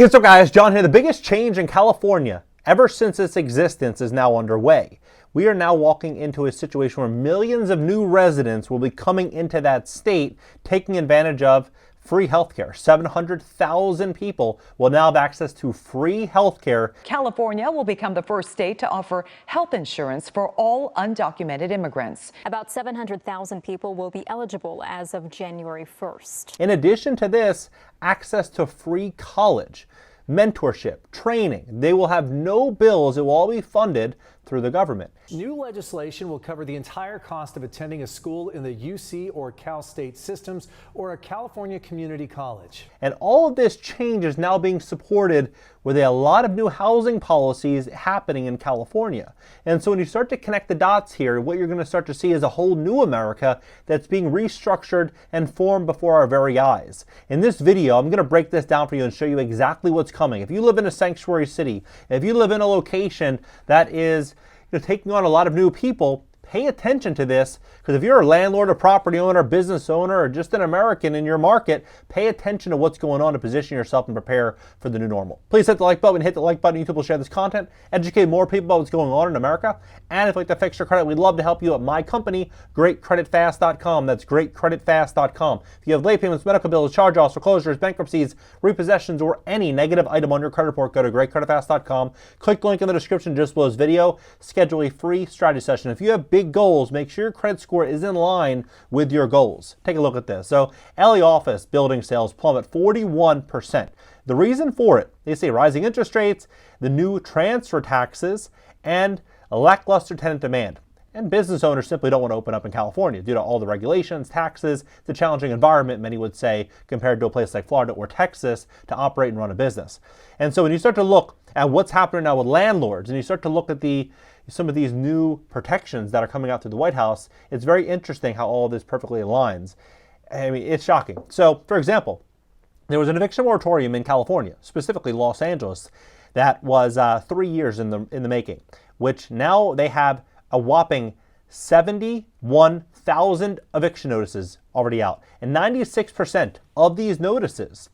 Hey, what's up guys, John here. The biggest change in California ever since its existence is now underway. We are now walking into a situation where millions of new residents will be coming into that state, taking advantage of free healthcare. 700,000 people will now have access to free healthcare. California will become the first state to offer health insurance for all undocumented immigrants. About 700,000 people will be eligible as of January 1st. In addition to this, access to free college, mentorship, training. They will have no bills. It will all be funded through the government. New legislation will cover the entire cost of attending a school in the UC or Cal State systems or a California community college. And all of this change is now being supported with a lot of new housing policies happening in California. And so when you start to connect the dots here, what you're going to start to see is a whole new America that's being restructured and formed before our very eyes. In this video, I'm going to break this down for you and show you exactly what's coming. If you live in a sanctuary city, if you live in a location that is taking on a lot of new people, pay attention to this, because if you're a landlord, a property owner, business owner, or just an American in your market, pay attention to what's going on to position yourself and prepare for the new normal. Please hit the like button, hit the like button. YouTube will share this content, educate more people about what's going on in America. And if you'd like to fix your credit, we'd love to help you at my company, GreatCreditFast.com. That's GreatCreditFast.com. If you have late payments, medical bills, charge-offs, foreclosures, bankruptcies, repossessions, or any negative item on your credit report, go to GreatCreditFast.com. Click the link in the description just below this video. Schedule a free strategy session. If you have big goals, make sure your credit score is in line with your goals. Take a look at this. So LA office building sales plummet 41%. The reason for it, they say rising interest rates, the new transfer taxes, and lackluster tenant demand. And business owners simply don't want to open up in California due to all the regulations, taxes, the challenging environment, many would say, compared to a place like Florida or Texas to operate and run a business. And so when you start to look at what's happening now with landlords, and you start to look at some of these new protections that are coming out through the White House, it's very interesting how all of this perfectly aligns. I mean, it's shocking. So, for example, there was an eviction moratorium in California, specifically Los Angeles, that was 3 years in the making, which now they have a whopping 71,000 eviction notices already out. And 96% of these notices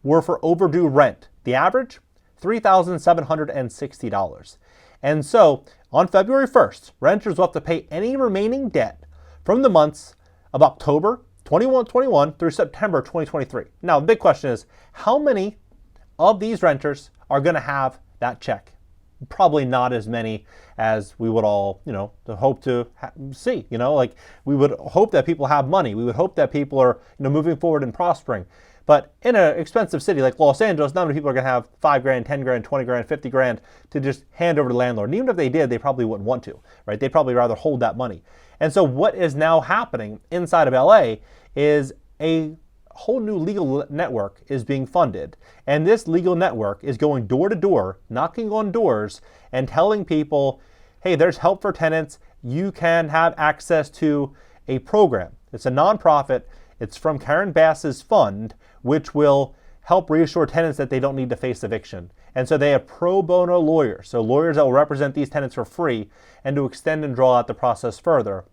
were for overdue rent. The average, $3,760. And so, on February 1st, renters will have to pay any remaining debt from the months of October 2021 through September 2023. Now, the big question is, how many of these renters are going to have that check? Probably not as many as we would all, hope to see. Like we would hope that people have money. We would hope that people are, moving forward and prospering. But in an expensive city like Los Angeles, not many people are going to have $5,000, $10,000, $20,000, $50,000 to just hand over to the landlord. And even if they did, they probably wouldn't want to, right? They'd probably rather hold that money. And so what is now happening inside of LA is a whole new legal network is being funded. And this legal network is going door to door, knocking on doors and telling people, hey, there's help for tenants. You can have access to a program. It's a nonprofit. It's from Karen Bass's fund, which will help reassure tenants that they don't need to face eviction. And so they have pro bono lawyers, so lawyers that will represent these tenants for free and to extend and draw out the process further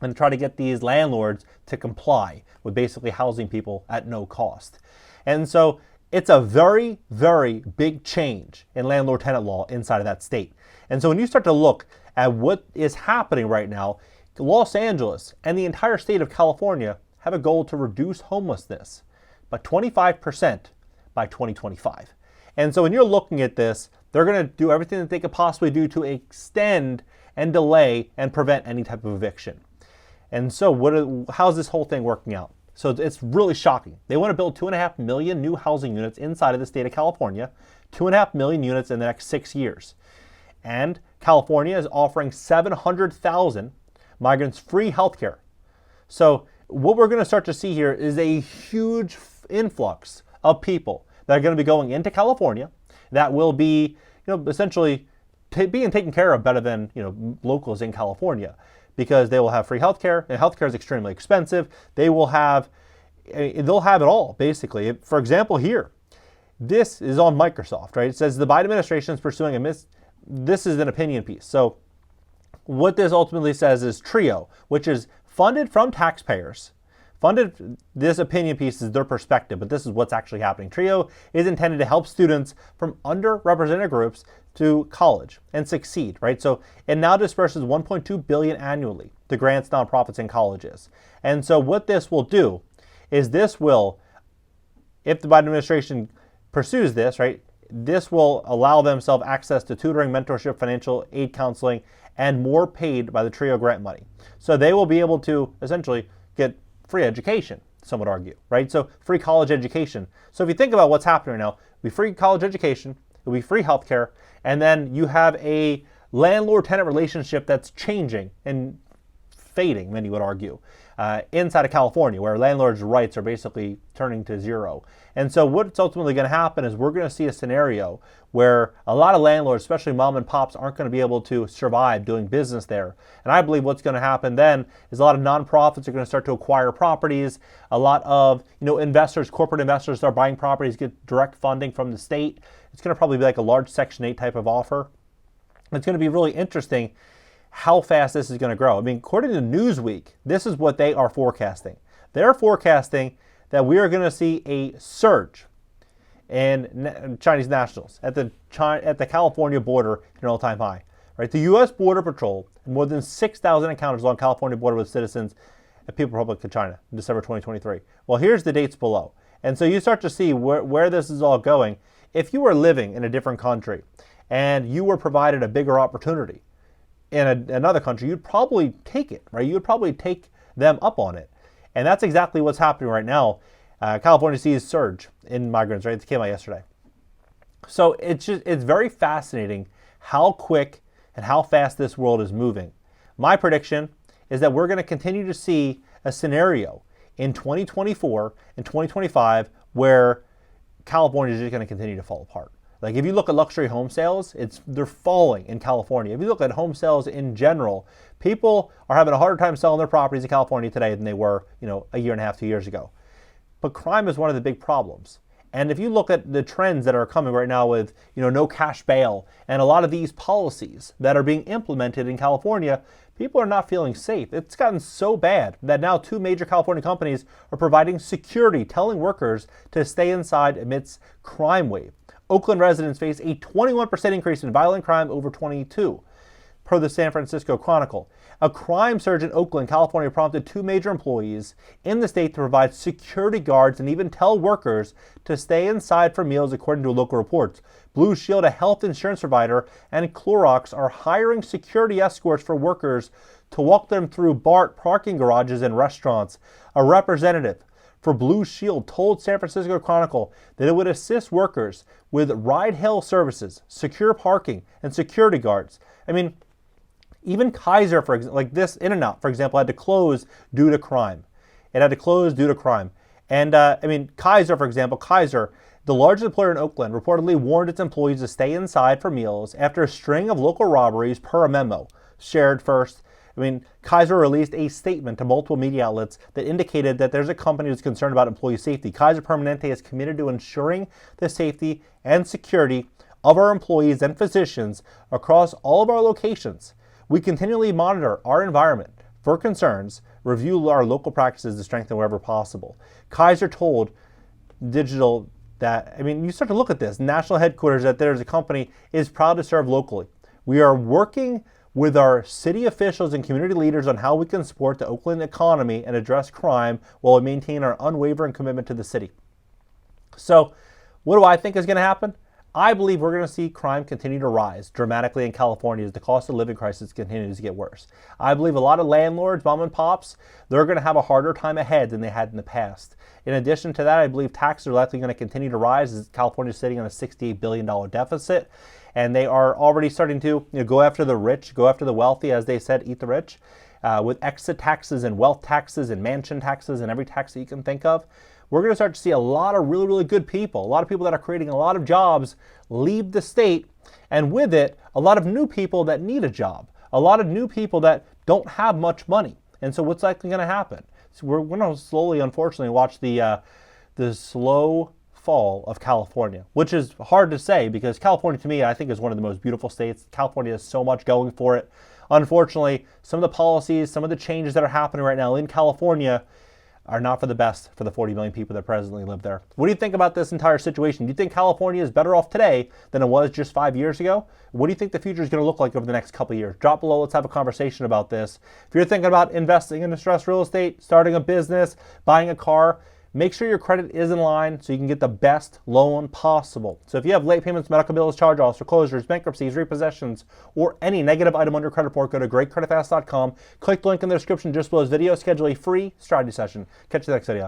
and try to get these landlords to comply with basically housing people at no cost. And so it's a very, very big change in landlord-tenant law inside of that state. And so when you start to look at what is happening right now, Los Angeles and the entire state of California have a goal to reduce homelessness by 25% by 2025. And so when you're looking at this, they're going to do everything that they could possibly do to extend and delay and prevent any type of eviction. And so how's this whole thing working out? So it's really shocking. They want to build 2.5 million new housing units inside of the state of California, 2.5 million units in the next 6 years. And California is offering 700,000 migrants free healthcare. So what we're going to start to see here is a huge influx of people that are going to be going into California that will be, essentially being taken care of better than, locals in California, because they will have free healthcare, and healthcare is extremely expensive. They'll have it all, basically. For example, here, this is on Microsoft, right? It says the Biden administration is pursuing this is an opinion piece. So what this ultimately says is TRIO, which is funded from taxpayers this opinion piece is their perspective, but this is what's actually happening. TRIO is intended to help students from underrepresented groups to college and succeed, right? So it now disperses $1.2 billion annually to grants, nonprofits, and colleges. And so what this will do is this will, if the Biden administration pursues this, right, this will allow themselves access to tutoring, mentorship, financial aid, counseling, and more paid by the TRIO grant money. So they will be able to essentially get free education, some would argue, right? So free college education. So if you think about what's happening right now, we free college education, it'll be free healthcare, and then you have a landlord-tenant relationship that's changing and fading, many would argue, inside of California, where landlords' rights are basically turning to zero. And so what's ultimately going to happen is we're going to see a scenario where a lot of landlords, especially mom and pops, aren't going to be able to survive doing business there. And I believe what's going to happen then is a lot of nonprofits are going to start to acquire properties. A lot of investors, corporate investors, are buying properties, get direct funding from the state. It's going to probably be like a large Section 8 type of offer. It's going to be really interesting how fast this is going to grow. I mean, according to Newsweek, this is what they are forecasting. They're forecasting that we are going to see a surge in Chinese nationals at the California border at an all-time high. Right? The U.S. Border Patrol had more than 6,000 encounters along California border with citizens of People's Republic of China in December 2023. Well, here's the dates below. And so you start to see where this is all going. If you were living in a different country and you were provided a bigger opportunity in another country, you'd probably take it, right? You would probably take them up on it. And that's exactly what's happening right now. California sees surge in migrants, right? It came out yesterday. So it's very fascinating how quick and how fast this world is moving. My prediction is that we're going to continue to see a scenario in 2024 and 2025 where California is just going to continue to fall apart. Like if you look at luxury home sales, they're falling in California. If you look at home sales in general, people are having a harder time selling their properties in California today than they were, a year and a half, 2 years ago. But crime is one of the big problems. And if you look at the trends that are coming right now with, no cash bail and a lot of these policies that are being implemented in California, people are not feeling safe. It's gotten so bad that now 2 major California companies are providing security, telling workers to stay inside amidst crime wave. Oakland residents face a 21% increase in violent crime over 22, per the San Francisco Chronicle. A crime surge in Oakland, California prompted 2 major employees in the state to provide security guards and even tell workers to stay inside for meals, according to local reports. Blue Shield, a health insurance provider, and Clorox are hiring security escorts for workers to walk them through BART parking garages and restaurants. A representative for Blue Shield told San Francisco Chronicle that it would assist workers with ride-hail services, secure parking, and security guards. I mean, even Kaiser, for example, like this In-N-Out, for example, had to close due to crime. It had to close due to crime. And Kaiser, for example, the largest employer in Oakland, reportedly warned its employees to stay inside for meals after a string of local robberies, per a memo shared first. Kaiser released a statement to multiple media outlets that indicated that there's a company that's concerned about employee safety. Kaiser Permanente is committed to ensuring the safety and security of our employees and physicians across all of our locations. We continually monitor our environment for concerns, review our local practices to strengthen wherever possible. Kaiser told Digital that, you start to look at this, national headquarters, that there's a company is proud to serve locally. We are working with our city officials and community leaders on how we can support the Oakland economy and address crime while we maintain our unwavering commitment to the city. So what do I think is going to happen? I believe we're going to see crime continue to rise dramatically in California as the cost of living crisis continues to get worse. I believe a lot of landlords, mom and pops, they're going to have a harder time ahead than they had in the past. In addition to that, I believe taxes are likely going to continue to rise as California is sitting on a $68 billion deficit. And they are already starting to go after the rich, go after the wealthy, as they said, eat the rich, with exit taxes and wealth taxes and mansion taxes and every tax that you can think of. We're going to start to see a lot of really, really good people, a lot of people that are creating a lot of jobs leave the state, and with it, a lot of new people that need a job, a lot of new people that don't have much money. And so what's likely going to happen? So we're going to slowly, unfortunately, watch the slow fall of California, which is hard to say because California, to me, I think is one of the most beautiful states. California has so much going for it. Unfortunately, some of the policies, some of the changes that are happening right now in California are not for the best for the 40 million people that presently live there. What do you think about this entire situation? Do you think California is better off today than it was just 5 years ago? What do you think the future is going to look like over the next couple of years? Drop below. Let's have a conversation about this. If you're thinking about investing in distressed real estate, starting a business, buying a car, make sure your credit is in line so you can get the best loan possible. So if you have late payments, medical bills, charge-offs, foreclosures, bankruptcies, repossessions, or any negative item on your credit report, go to GreatCreditFast.com. Click the link in the description just below this video. Schedule a free strategy session. Catch you in the next video.